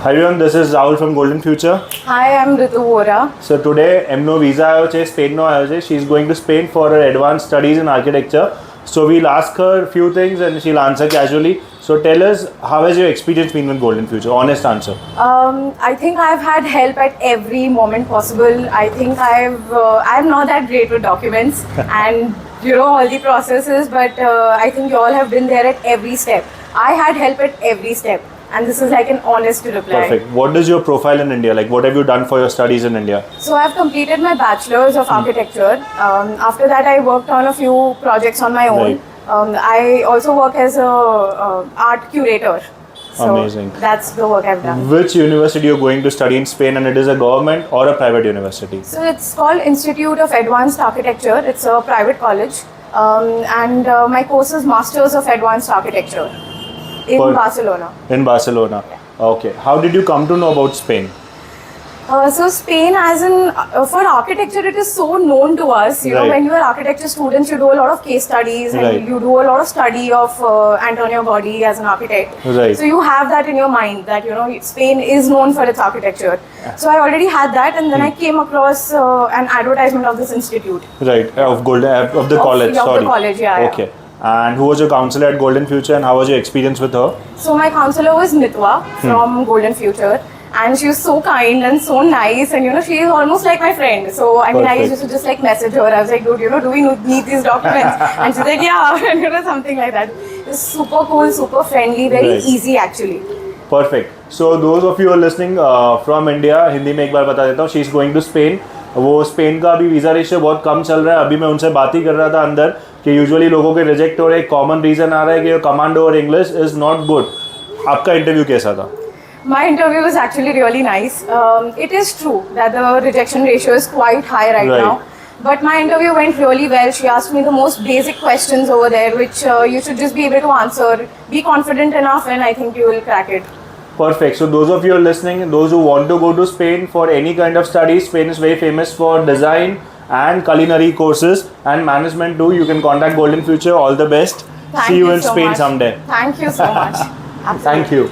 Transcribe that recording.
Hi everyone, this is Rahul from Golden Future. Hi, I'm Ritu Vora. So today એમનો visa આવ્યો છે સ્પેનનો આવ્યો છે. She is going to Spain for her advanced studies in architecture. So we'll ask her few things and she'll answer casually. So tell us, how has your experience been with Golden Future? Honest answer. I think I've had help at every moment possible. I think I'm not that great with documents and all the processes, but I think you all have been there at every step. I had help at every step. And this is like an honest reply. Perfect. What is your profile in India? Like, what have you done for your studies in India? So I've completed my bachelor's of architecture. After that, I worked on a few projects on my own. Right. I also work as a art curator. So Amazing. That's the work I've done. Which university you're going to study in Spain, and it is a government or a private university? So it's called Institute of Advanced Architecture. It's a private college. And my course is Masters of Advanced Architecture in Barcelona. In Barcelona. Okay. How did you come to know about Spain? So Spain, as in for architecture, it is so known to us. You know, Right. when you are architecture students, you do a lot of case studies and Right. you do a lot of study of Antonio Gaudi as an architect. Right. So you have that in your mind that Spain is known for its architecture. So I already had that, and then I came across an advertisement of this institute. Right. Of the college. Of Sorry. the college, yeah. Okay. And who was your counselor at Golden Future, and how was your experience with her? So my counselor was Nitwa from Golden Future, and she was so kind and so nice, and she is almost like my friend. So I mean, I Perfect. used to just like message her. I was like, dude, do we need these documents? And she's like, yeah, and something like that. It's super cool, super friendly, very Right. easy actually. Perfect. So those of you who are listening from India, Hindi में एक बार बता देता हूँ. She is going to Spain. वो Spain का अभी visa ratio बहुत कम चल रहा है. अभी मैं उनसे बात ही कर रहा था अंदर कि यूजुअली लोगों के रिजेक्ट हो रहे हैं. कॉमन रीज़न आ रहा है कि कमांडो और इंग्लिश इज़ नॉट गुड. आपका इंटरव्यू कैसा था? My interview was actually really nice. It is true that the rejection ratio is quite high right Right. now. But my interview went really well. She asked me the most basic questions over there, which you should just be able to answer. Be confident enough, and I think you will crack it. Perfect. So those of you are listening, those who want to go to Spain for any kind of studies, Spain is very famous for design and culinary courses and management too. You can contact Golden Future. All the best. Thank See you in so Spain much. someday. Thank you so much. Thank you.